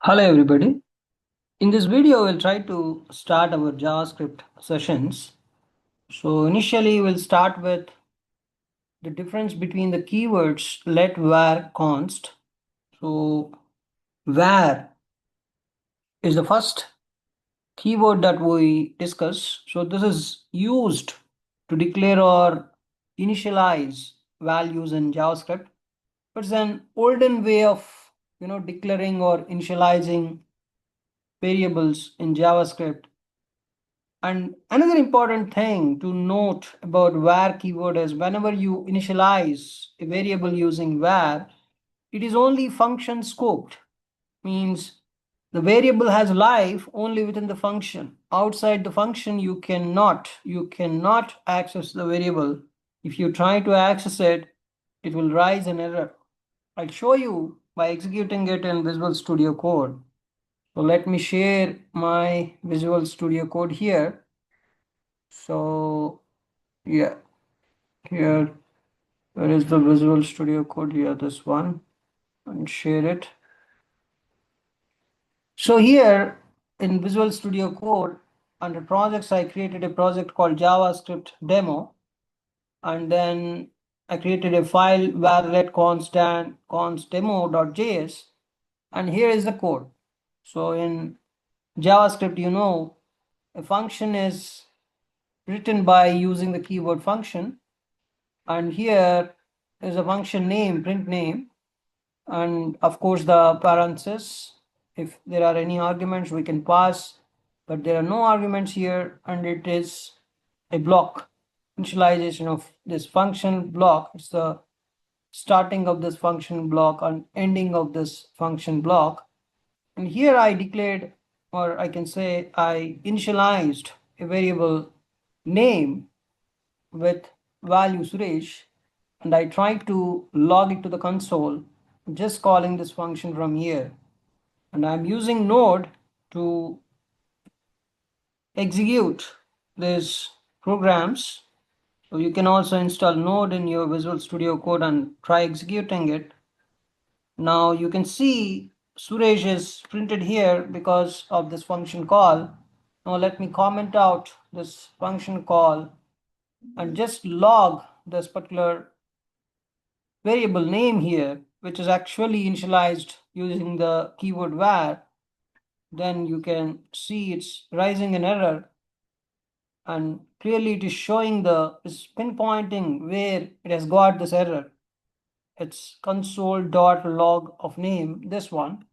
Hello everybody. In this video, we'll try to start our JavaScript sessions. So initially, we'll start with the difference between the keywords let, var, const. So var is the first keyword that we discuss. So this is used to declare or initialize values in JavaScript. It's an olden way of declaring or initializing variables in JavaScript. And another important thing to note about var keyword is whenever you initialize a variable using var, it is only function scoped. Means the variable has life only within the function. Outside the function, you cannot access the variable. If you try to access it, it will raise an error. I'll show you by executing it in Visual Studio Code. So let me share my Visual Studio Code here. So yeah, here where is the Visual Studio Code? Here, this one, and share it. So here in Visual Studio Code, under projects, I created a project called JavaScript demo, and then I created a file varlet const demo.js, and here is the code. So in JavaScript, a function is written by using the keyword function. And here is a function name, print name, and of course the parentheses. If there are any arguments, we can pass, but there are no arguments here, and it is a block. Initialization of this function block. It's the starting of this function block and ending of this function block. And here I declared, or I can say I initialized a variable name with value Suresh, and I try to log it to the console, just calling this function from here. And I'm using Node to execute these programs. So you can also install Node in your Visual Studio Code and try executing it. Now you can see Suresh is printed here because of this function call. Now let me comment out this function call and just log this particular variable name here, which is actually initialized using the keyword var. Then you can see it's raising an error, and clearly it is showing it's pinpointing where it has got this error. It's console.log of name, this one.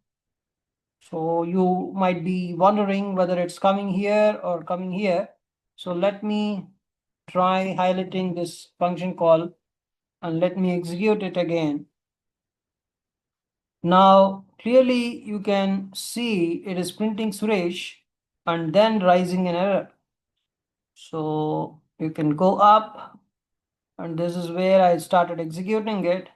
So you might be wondering whether it's coming here or coming here. So let me try highlighting this function call and let me execute it again. Now clearly you can see it is printing Suresh and then raising an error. So you can go up, and this is where I started executing it.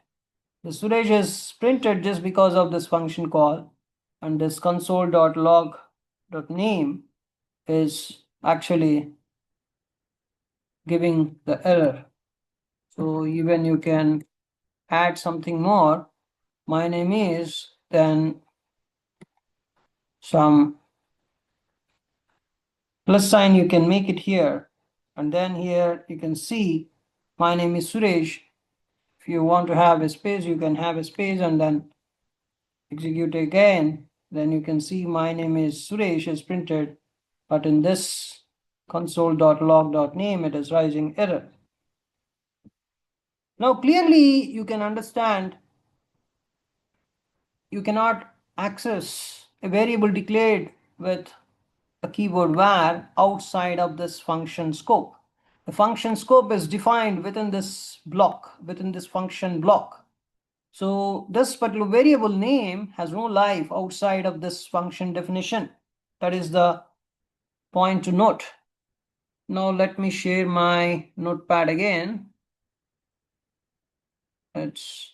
The Suresh is printed just because of this function call, and this console.log.name is actually giving the error. So even you can add something more. My name is, then some plus sign you can make it here, and then here you can see my name is Suresh. If you want to have a space, you can have a space and then execute again. Then you can see my name is Suresh is printed, but in this console.log.name it is raising error. Now clearly you can understand you cannot access a variable declared with a keyword var outside of this function scope. The function scope is defined within this block, within this function block. So this particular variable name has no life outside of this function definition. That is the point to note. Now let me share my notepad again. It's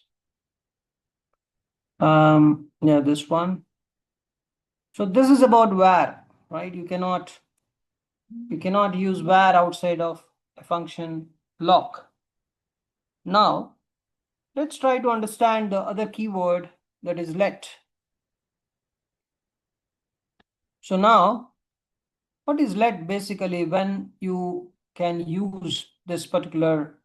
this one. So this is about var, right? You cannot use var outside of a function block. Now let's try to understand the other keyword, that is let. So now, what is let basically when you can use this particular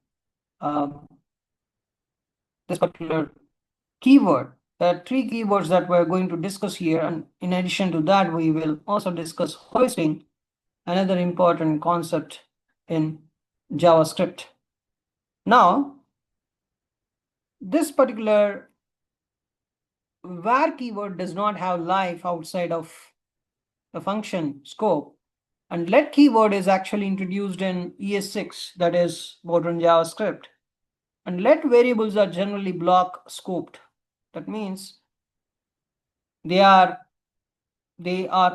keyword? There are three keywords that we're going to discuss here, and in addition to that, we will also discuss hoisting, another important concept in JavaScript. Now, this particular var keyword does not have life outside of the function scope, and let keyword is actually introduced in ES6, that is modern JavaScript. And let variables are generally block scoped. That means they can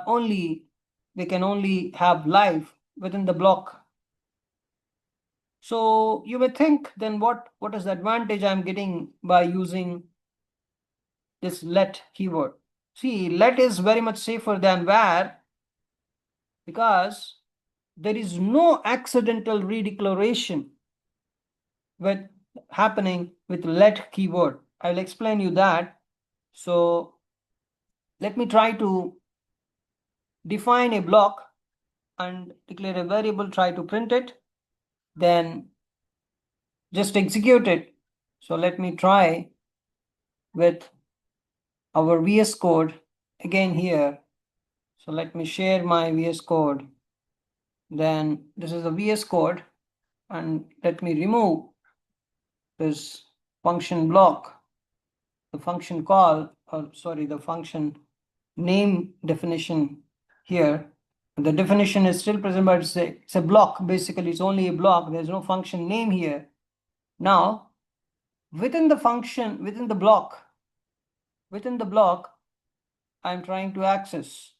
only have life within the block. So you may think, then what is the advantage I'm getting by using this let keyword? See, let is very much safer than var because there is no accidental redeclaration with happening with let keyword. I will explain you that. So let me try to define a block and declare a variable, try to print it, then just execute it. So let me try with our VS Code again here. So let me share my VS Code. Then this is the VS Code, and let me remove this function block, the function call, or sorry, the function name definition here. The definition is still present, but it's a block. Basically, it's only a block. There's no function name here. Now, within the function, within the block, I'm trying to access.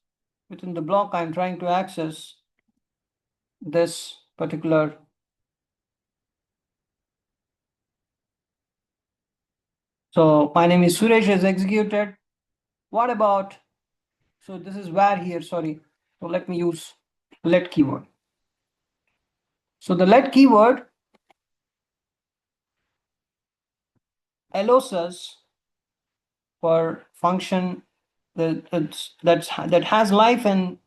Within the block, I'm trying to access this particular. So my name is Suresh is executed. What about, so this is var here, sorry. So let me use let keyword. So the let keyword allows us for function that has life in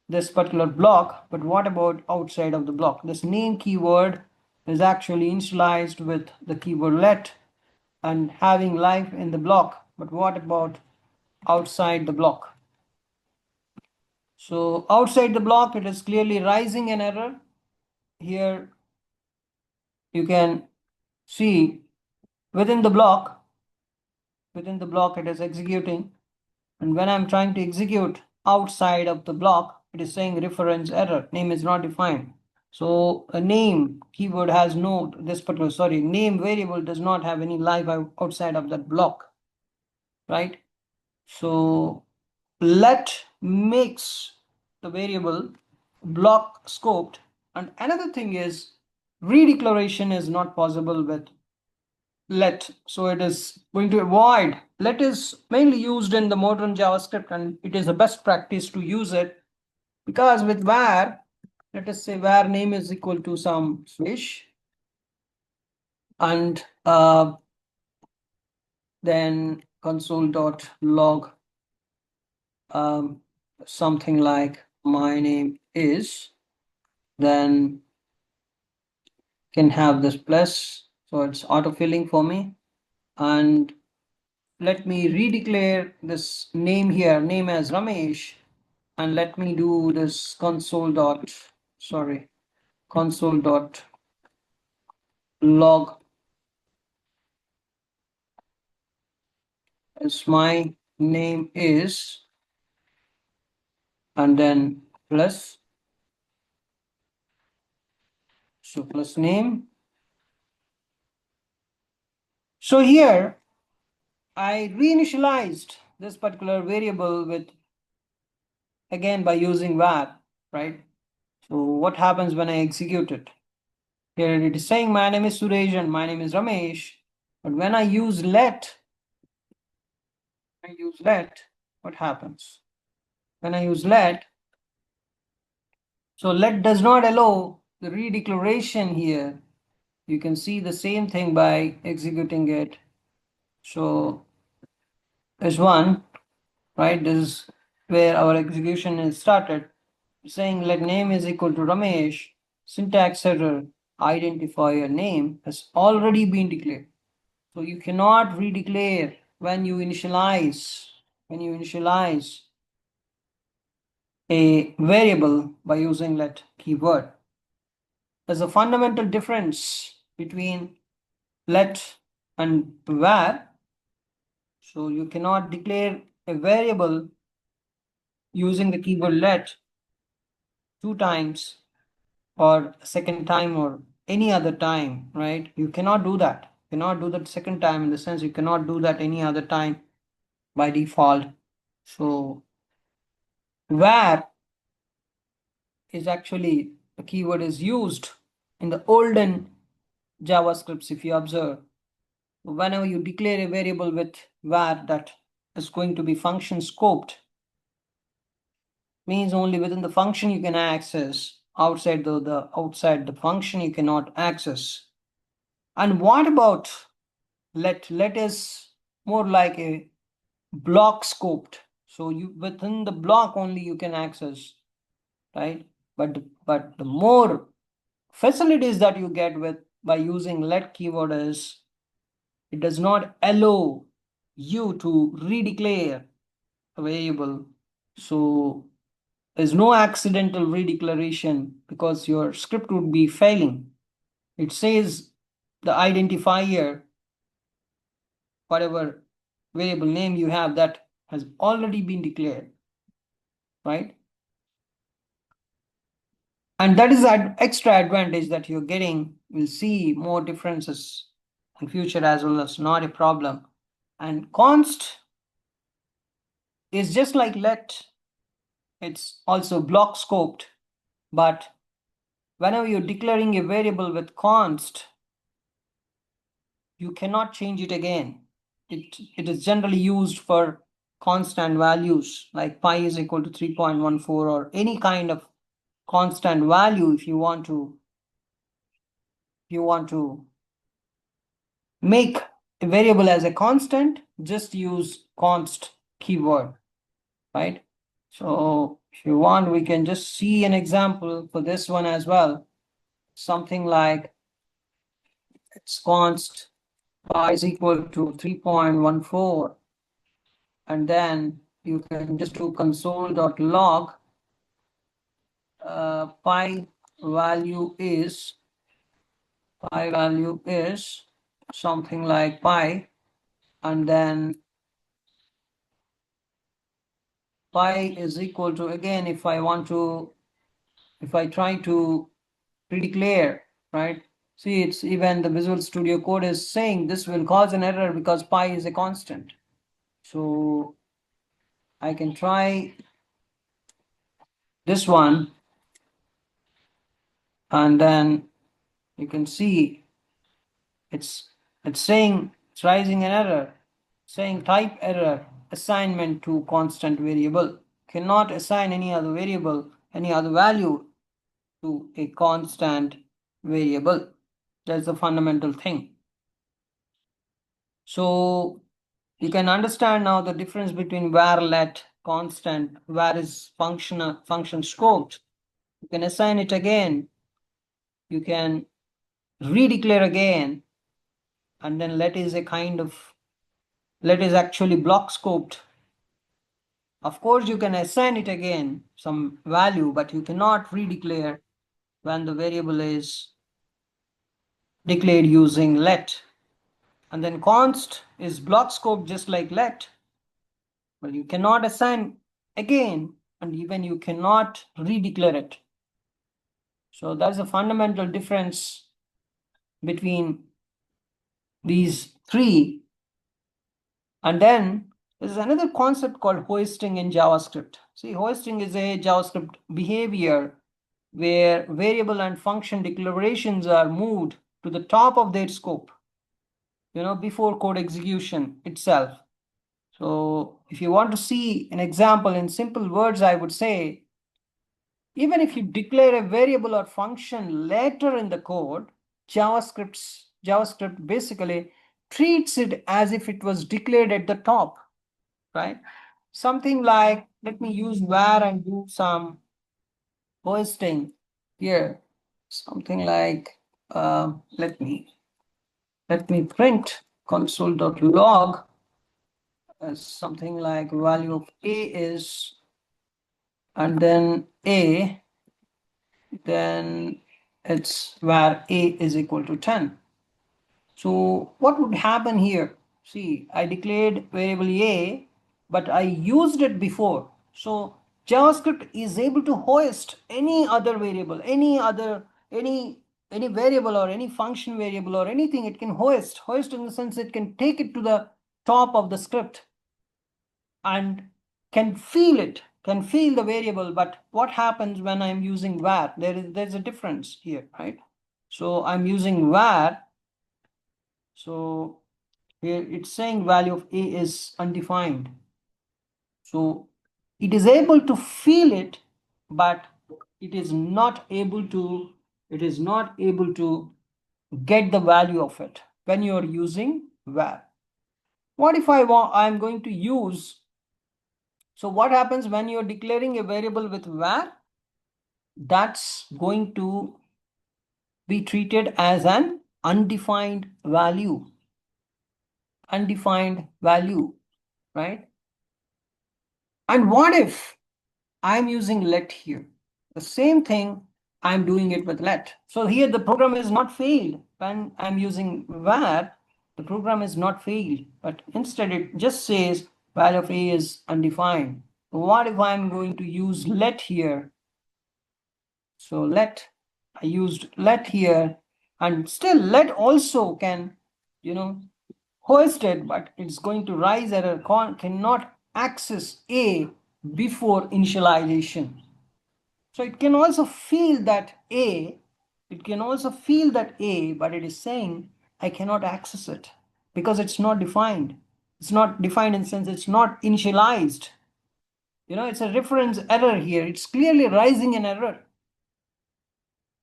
this particular block, but what about outside of the block? This name keyword is actually initialized with the keyword let and having life in the block, but what about outside the block? So outside the block, it is clearly rising an error. Here you can see within the block it is executing, and when I'm trying to execute outside of the block, it is saying reference error, name is not defined. So a name keyword has no, name variable does not have any life outside of that block, right? So let makes the variable block scoped. And another thing is redeclaration is not possible with let. So it is going to avoid. Let is mainly used in the modern JavaScript, and it is the best practice to use it because with var, let us say var name is equal to some fish, and then console.log something like my name is, then can have this plus, so it's autofilling for me. And let me redeclare this name here, name as Ramesh, and let me do this console.log as my name is, and then plus, so plus name. So here I reinitialized this particular variable with, again, by using var, right? So what happens when I execute it? Here it is saying my name is Suresh and my name is Ramesh. But when I use let, what happens? When I use let, so let does not allow the redeclaration here. You can see the same thing by executing it. So there's one, right? This is where our execution is started, saying let name is equal to Ramesh, syntax error, identifier name has already been declared. So you cannot redeclare when you initialize a variable by using let keyword. There's a fundamental difference between let and var. So you cannot declare a variable using the keyword let 2 times or a second time or any other time, right? You cannot do that. You cannot do that second time, in the sense you cannot do that any other time by default. So var is actually, the keyword is used in the olden JavaScripts. If you observe, whenever you declare a variable with var that is going to be function scoped, means only within the function you can access. Outside the function you cannot access. And what about let? Let is more like a block scoped. So you, within the block only you can access, right? But the more facilities that you get with by using let keyword is, it does not allow you to redeclare a variable. So there's no accidental redeclaration because your script would be failing. It says the identifier, whatever variable name you have, that has already been declared, right? And that is an extra advantage that you're getting. We'll see more differences in future as well, as not a problem. And const is just like let, it's also block scoped, but whenever you're declaring a variable with const, you cannot change it again. It is generally used for constant values like pi is equal to 3.14 or any kind of constant value. If you want to make a variable as a constant, just use const keyword, right? So if you want, we can just see an example for this one as well. Something like it's const pi is equal to 3.14, and then you can just do console.log pi value is something like pi, and then pi is equal to, again, if I try to redeclare, right? See, it's even the Visual Studio Code is saying this will cause an error because pi is a constant. So I can try this one, and then you can see it's saying, it's raising an error, saying type error, assignment to constant variable. Cannot assign any other variable, any other value to a constant variable. That's the fundamental thing. So you can understand now the difference between var, let, constant. Var is function scoped. You can assign it again. You can redeclare again, and then let is actually block scoped. Of course, you can assign it again some value, but you cannot redeclare when the variable is declared using let. And then const is block scope just like let, but you cannot assign again, and even you cannot redeclare it. So that's a fundamental difference between these three. And then there's another concept called hoisting in JavaScript. See, hoisting is a JavaScript behavior where variable and function declarations are moved to the top of their scope, before code execution itself. So if you want to see an example in simple words, I would say, even if you declare a variable or function later in the code, JavaScript basically treats it as if it was declared at the top, right? something like, let me use var and do some hoisting here. Something like, let me print console.log as something like value of a is, and then a, then it's var a is equal to 10. So what would happen here? See, I declared variable a, but I used it before. So JavaScript is able to hoist any other variable, any variable or any function variable or anything. It can hoist. Hoist in the sense it can take it to the top of the script and can feel it, can feel the variable. But what happens when I'm using var? There's a difference here, right? So I'm using var. So here it's saying value of a is undefined. So it is able to feel it, but it is not able to get the value of it when you're using var. What if I'm going to use, so what happens when you're declaring a variable with var? That's going to be treated as an undefined value, right? And what if I'm using let here? The same thing, I'm doing it with let. So here the program is not failed. When I'm using var, the program is not failed, but instead it just says value of a is undefined. What if I'm going to use let here? So I used let here, and still let also can, hoist it, but it's going to rise error, cannot access a before initialization. So it can also feel that a, but it is saying I cannot access it because it's not defined. It's not defined in the sense it's not initialized. It's a reference error here. It's clearly rising an error.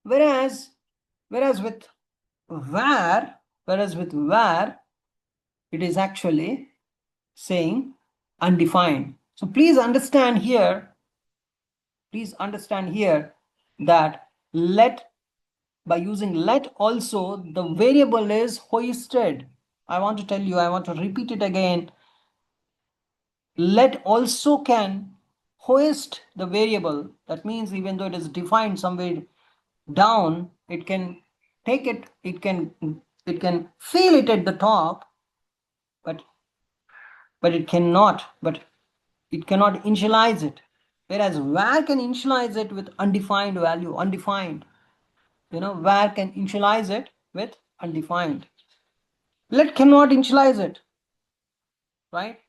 Whereas with var, it is actually saying undefined. So please understand here that by using let also, the variable is hoisted. I want to repeat it again. Let also can hoist the variable. That means even though it is defined somewhere down, it can take it, it can feel it at the top, but it cannot initialize it. Whereas var can initialize it with undefined value. Var can initialize it with undefined. Let cannot initialize it, right?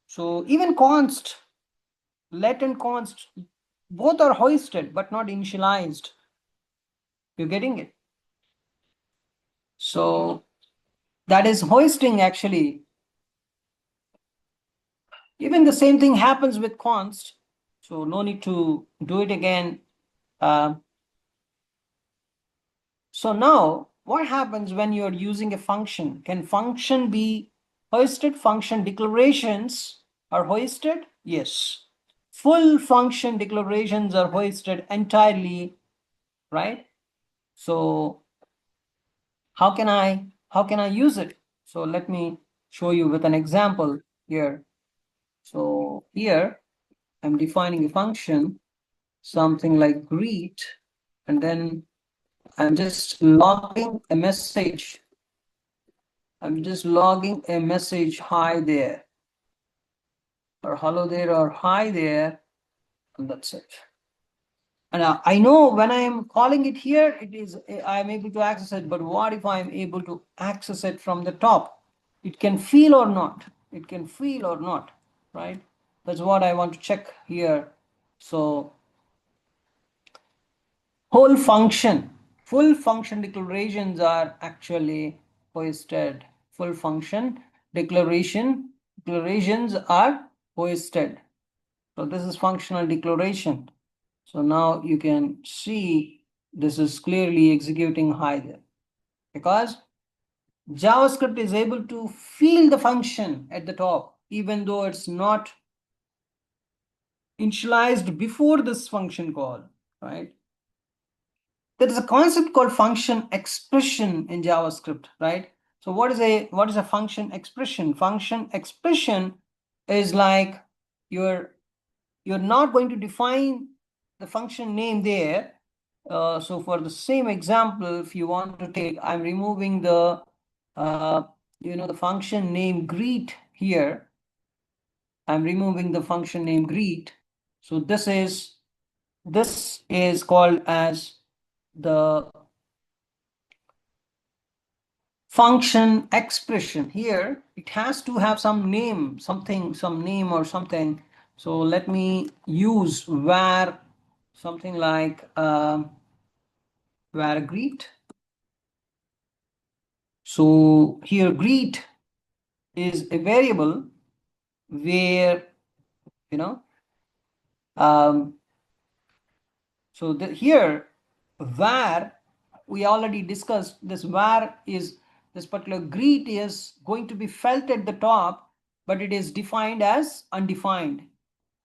So even const, let and const, both are hoisted but not initialized. You're getting it? So that is hoisting actually. Even the same thing happens with const. So no need to do it again. So now what happens when you're using a function? Can function be hoisted? Function declarations are hoisted? Yes. Full function declarations are hoisted entirely, right? So how can I use it? So let me show you with an example here. So here I'm defining a function, something like greet, and then I'm just logging a message. Hi there, or hello there, or hi there, and that's it. And I know when I am calling it here, I'm able to access it. But what if I'm able to access it from the top? It can feel or not. Right? That's what I want to check here. So full function declarations are actually hoisted. Full function declarations are hoisted. So this is functional declaration. So now you can see this is clearly executing hi there, because JavaScript is able to feel the function at the top, even though it's not initialized before this function call, right? There is a concept called function expression in JavaScript, right? So what is a function expression? Function expression is like you're not going to define the function name there. So for the same example, if you want to take, I'm removing the the function name greet here. I'm removing the function name greet. So this is called as the function expression. Here it has to have some name, some name or something. So let me use var, something like var greet. So here greet is a variable where so here var, we already discussed this. Var is this particular greet is going to be felt at the top, but it is defined as undefined,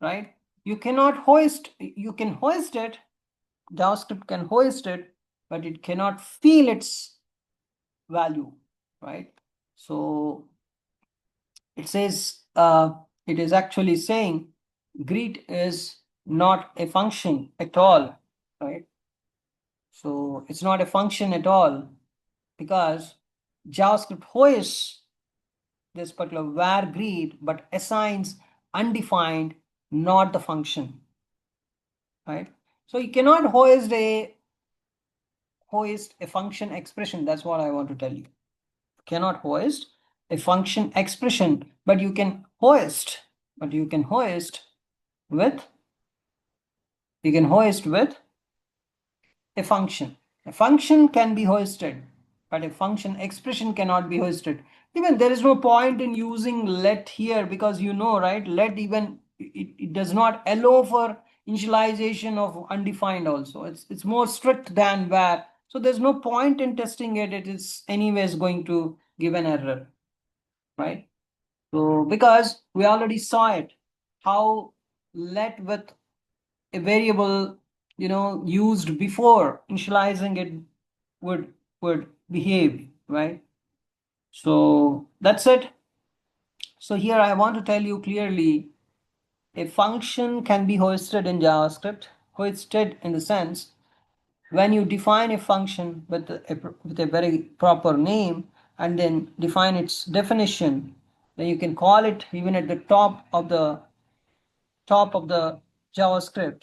right? You cannot hoist, you can hoist it, JavaScript can hoist it, but it cannot feel its value, right? So it says it is actually saying greet is not a function at all, right? So it's not a function at all because JavaScript hoists this particular var greet but assigns undefined, not the function, right? So you cannot hoist a function expression. That's what I want to tell you. You cannot hoist a function expression, but you can hoist with a function. A function can be hoisted, but a function expression cannot be hoisted. Even there is no point in using let here because right, let even it does not allow for initialization of undefined also. It's more strict than var. So there's no point in testing it. It is anyways going to give an error, right? So because we already saw it, how let with a variable used before initializing it would behave, right? So that's it. So here I want to tell you clearly, a function can be hoisted in JavaScript. Hoisted in the sense, when you define a function with a very proper name and then define its definition, then you can call it even at the top of the JavaScript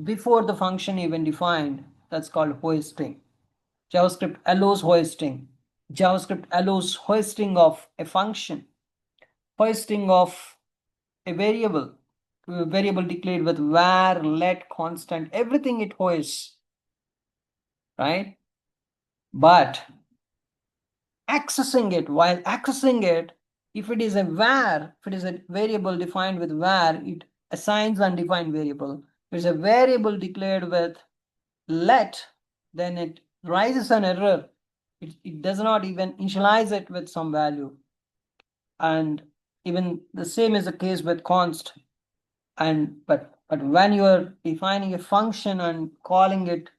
before the function even defined. That's called hoisting. JavaScript allows hoisting. JavaScript allows hoisting of a function, hoisting of a variable declared with var, let, constant, everything it hoists, right? But while accessing it, if it is a var, if it is a variable defined with var, it assigns undefined variable. If it's a variable declared with let, then it rises an error. It does not even initialize it with some value. And even the same is the case with const. But when you are defining a function and calling it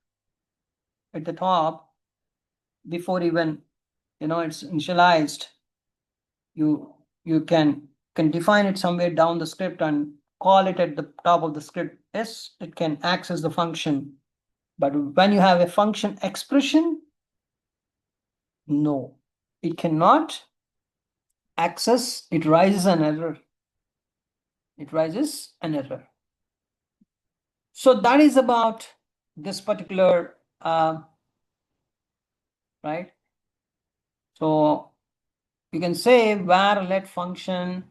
at the top before even it's initialized, you can define it somewhere down the script and call it at the top of the script. Yes, it can access the function. But when you have a function expression, no, it cannot access. It rises an error. So that is about this particular right. So you can say var let function,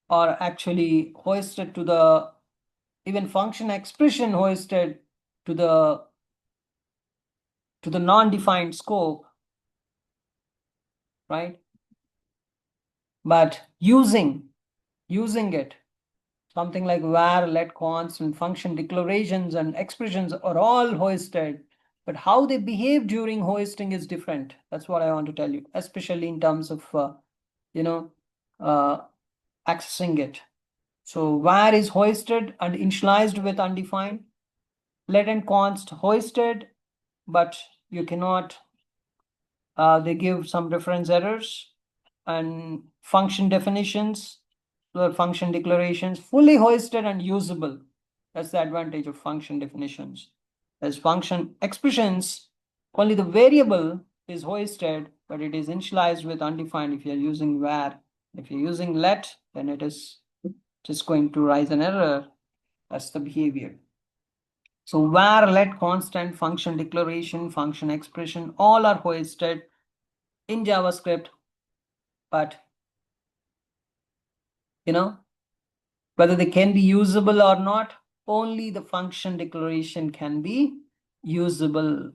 or actually hoisted to the even function expression hoisted to the non-defined scope, right? But using it, something like var, let, const, and function declarations and expressions are all hoisted, but how they behave during hoisting is different. That's what I want to tell you, especially in terms of accessing it. So var is hoisted and initialized with undefined. Let and const hoisted, but you cannot, they give some reference errors. And function definitions, the function declarations, fully hoisted and usable. That's the advantage of function definitions. As function expressions, only the variable is hoisted, but it is initialized with undefined if you're using var. If you're using let, then it is just going to rise an error. That's the behavior. So var, let, constant, function declaration, function expression, all are hoisted in JavaScript, but whether they can be usable or not, only the function declaration can be usable.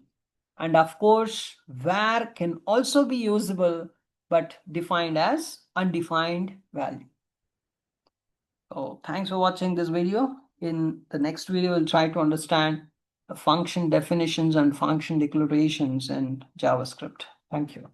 And of course, var can also be usable, but defined as undefined value. So thanks for watching this video. In the next video, we'll try to understand the function definitions and function declarations in JavaScript. Thank you.